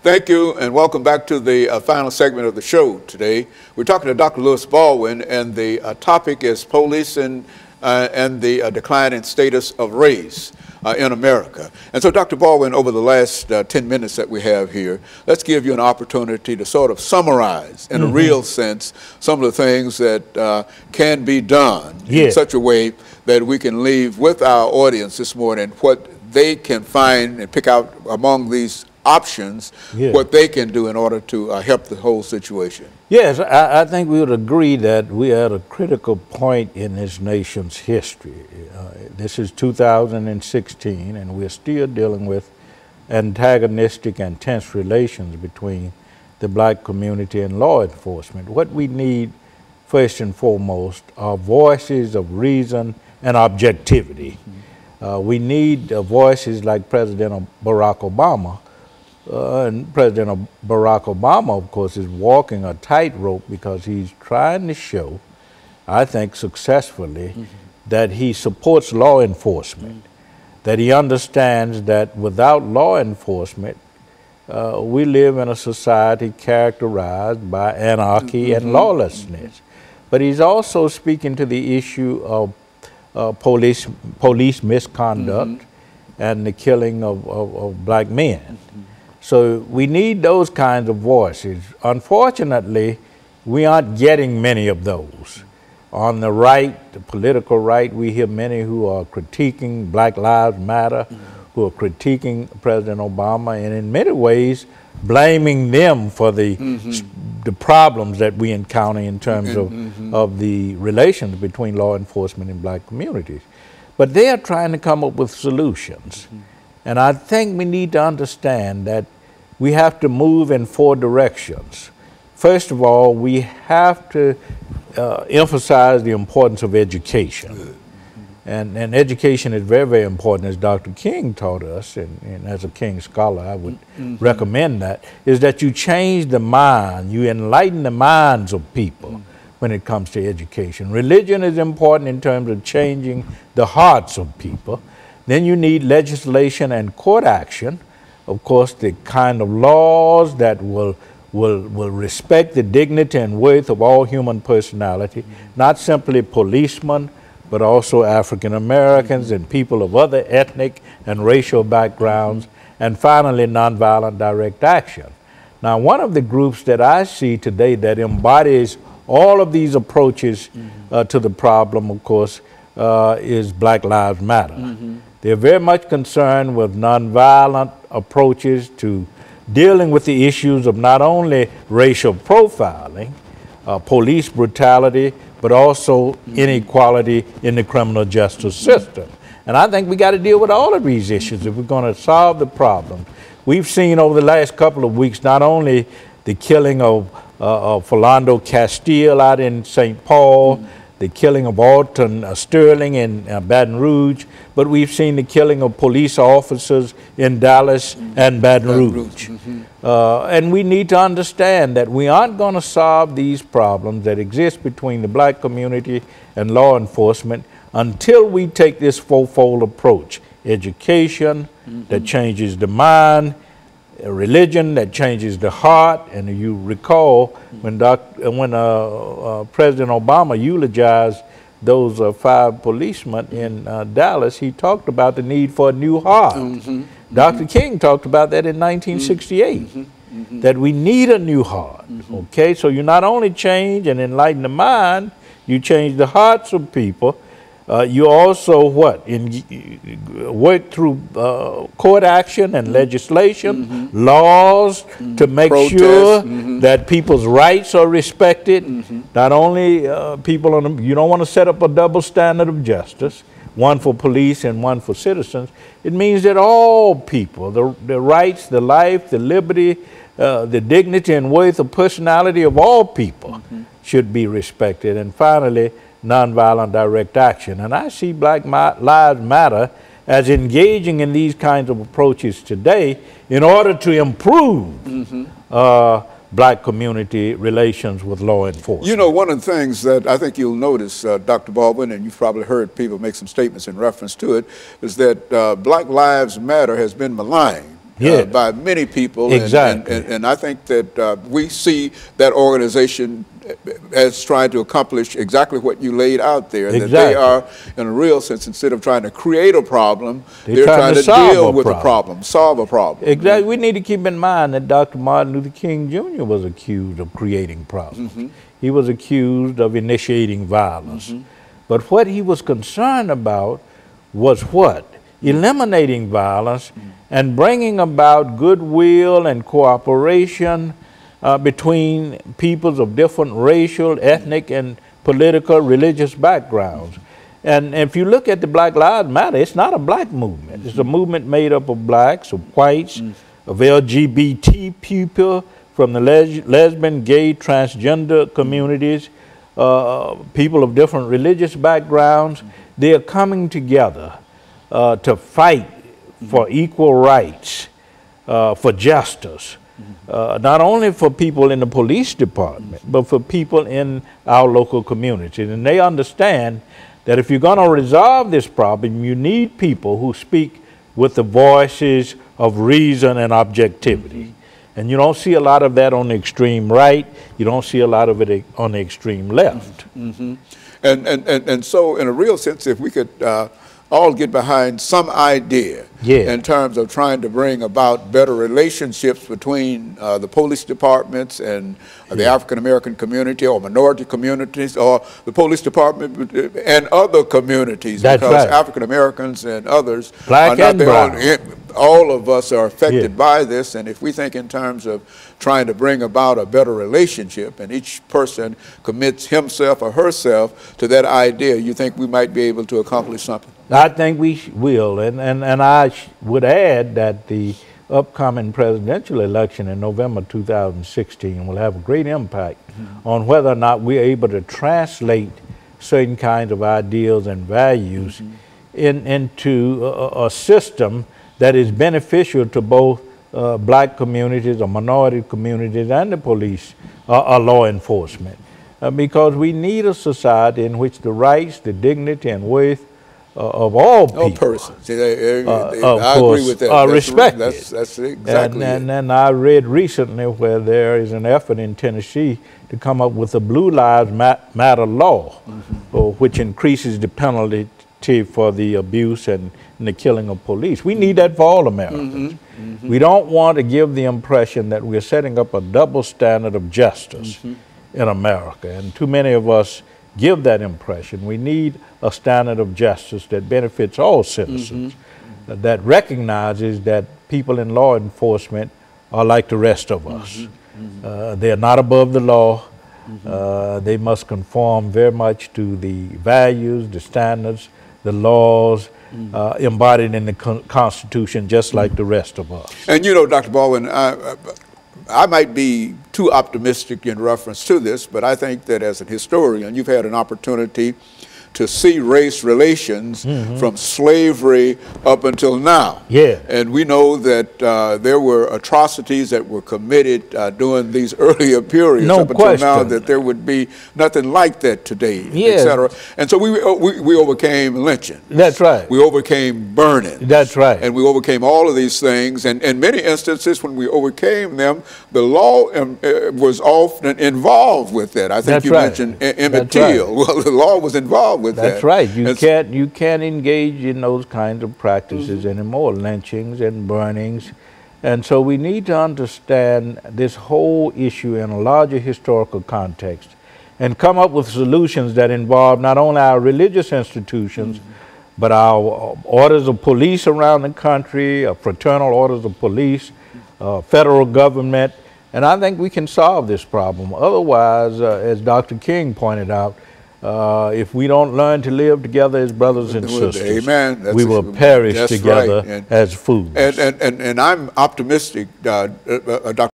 Thank you, and welcome back to the final segment of the show today. We're talking to Dr. Lewis Baldwin, and the topic is police and the decline in status of race in America. And so, Dr. Baldwin, over the last 10 minutes that we have here, let's give you an opportunity to sort of summarize, in a real sense, some of the things that can be done in such a way that we can leave with our audience this morning what they can find and pick out among these options, what they can do in order to help the whole situation. Yes, I think we would agree that we are at a critical point in this nation's history. This is 2016, and we're still dealing with antagonistic and tense relations between the black community and law enforcement. What we need, first and foremost, are voices of reason and objectivity. We need voices like President Barack Obama. And President Barack Obama, of course, is walking a tightrope because he's trying to show, I think successfully, that he supports law enforcement, that he understands that without law enforcement, we live in a society characterized by anarchy and lawlessness. But he's also speaking to the issue of police misconduct and the killing of black men. So we need those kinds of voices. Unfortunately, we aren't getting many of those. On the right, the political right, we hear many who are critiquing Black Lives Matter, who are critiquing President Obama, and in many ways blaming them for the problems that we encounter in terms of the relations between law enforcement and black communities. But they are trying to come up with solutions. And I think we need to understand that we have to move in 4 directions. First of all, we have to emphasize the importance of education. And education is very, very important, as Dr. King taught us, and as a King scholar, I would recommend that, is that you change the mind, you enlighten the minds of people when it comes to education. Religion is important in terms of changing the hearts of people. Then you need legislation and court action, of course, the kind of laws that will respect the dignity and worth of all human personality, not simply policemen, but also African Americans and people of other ethnic and racial backgrounds, and finally, nonviolent direct action. Now, one of the groups that I see today that embodies all of these approaches to the problem, of course, is Black Lives Matter. They're very much concerned with nonviolent approaches to dealing with the issues of not only racial profiling, police brutality, but also inequality in the criminal justice system. And I think we got to deal with all of these issues if we're going to solve the problem. We've seen over the last couple of weeks not only the killing of Philando Castile out in St. Paul, the killing of Alton Sterling in Baton Rouge, but we've seen the killing of police officers in Dallas and Baton Rouge. And we need to understand that we aren't going to solve these problems that exist between the black community and law enforcement until we take this fourfold approach: education that changes the mind, a religion that changes the heart. And you recall when President Obama eulogized those 5 policemen in Dallas, he talked about the need for a new heart. Dr. King talked about that in 1968, that we need a new heart. Okay, so you not only change and enlighten the mind, you change the hearts of people. You also work through court action and legislation, laws to make sure that people's rights are respected. Not only people you don't want to set up a double standard of justice, one for police and one for citizens. It means that all people, the rights, the life, the liberty, the dignity and worth of personality of all people should be respected. And finally, nonviolent direct action. And I see Black Lives Matter as engaging in these kinds of approaches today in order to improve black community relations with law enforcement. You know, one of the things that I think you'll notice, Dr. Baldwin, and you've probably heard people make some statements in reference to it, is that Black Lives Matter has been maligned by many people. Exactly. And I think that we see that organization as trying to accomplish exactly what you laid out there, exactly. that they are, in a real sense, instead of trying to create a problem, they're trying to deal with a problem, solve a problem. Exactly. We need to keep in mind that Dr. Martin Luther King Jr. was accused of creating problems. He was accused of initiating violence. But what he was concerned about was what? Eliminating violence and bringing about goodwill and cooperation between peoples of different racial, ethnic, and political, religious backgrounds. And if you look at the Black Lives Matter, it's not a black movement. It's a movement made up of blacks, of whites, of LGBT people, from the lesbian, gay, transgender communities, people of different religious backgrounds. They are coming together to fight for equal rights, for justice, not only for people in the police department, but for people in our local communities. And they understand that if you're going to resolve this problem, you need people who speak with the voices of reason and objectivity. And you don't see a lot of that on the extreme right. You don't see a lot of it on the extreme left. And so, in a real sense, if we could all get behind some idea in terms of trying to bring about better relationships between the police departments and the African-American community or minority communities, or the police department and other communities. That's because right. African-Americans and others Black are not and their brown. own. All of us are affected by this, and if we think in terms of trying to bring about a better relationship and each person commits himself or herself to that idea, you think we might be able to accomplish something? I think we will, and I would add that the upcoming presidential election in November 2016 will have a great impact on whether or not we're able to translate certain kinds of ideals and values into a system that is beneficial to both black communities or minority communities and the police or law enforcement. Because we need a society in which the rights, the dignity, and worth of all people, all persons. I agree with that. Are that's respected. That's exactly and I read recently where there is an effort in Tennessee to come up with a Blue Lives Matter law, which increases the penalty for the abuse and the killing of police. We need that for all Americans. We don't want to give the impression that we're setting up a double standard of justice in America, and too many of us give that impression. We need a standard of justice that benefits all citizens, that recognizes that people in law enforcement are like the rest of us. They are not above the law. They must conform very much to the values, the standards, the laws embodied in the Constitution, just like the rest of us. And you know, Dr. Baldwin, I might be too optimistic in reference to this, but I think that as a historian, you've had an opportunity to see race relations from slavery up until now. And we know that there were atrocities that were committed during these earlier periods up until now, that there would be nothing like that today, etc. And so we overcame lynching. That's right. We overcame burning. That's right. And we overcame all of these things. And in many instances, when we overcame them, the law was often involved with that. I think you mentioned Emmett Till. Well, the law was involved with that. That's right. You can't engage in those kinds of practices anymore, lynchings and burnings. And so we need to understand this whole issue in a larger historical context and come up with solutions that involve not only our religious institutions, but our orders of police around the country, fraternal orders of police, federal government. And I think we can solve this problem. Otherwise, as Dr. King pointed out, if we don't learn to live together as brothers and sisters, we will perish together as fools. And I'm optimistic, Dr.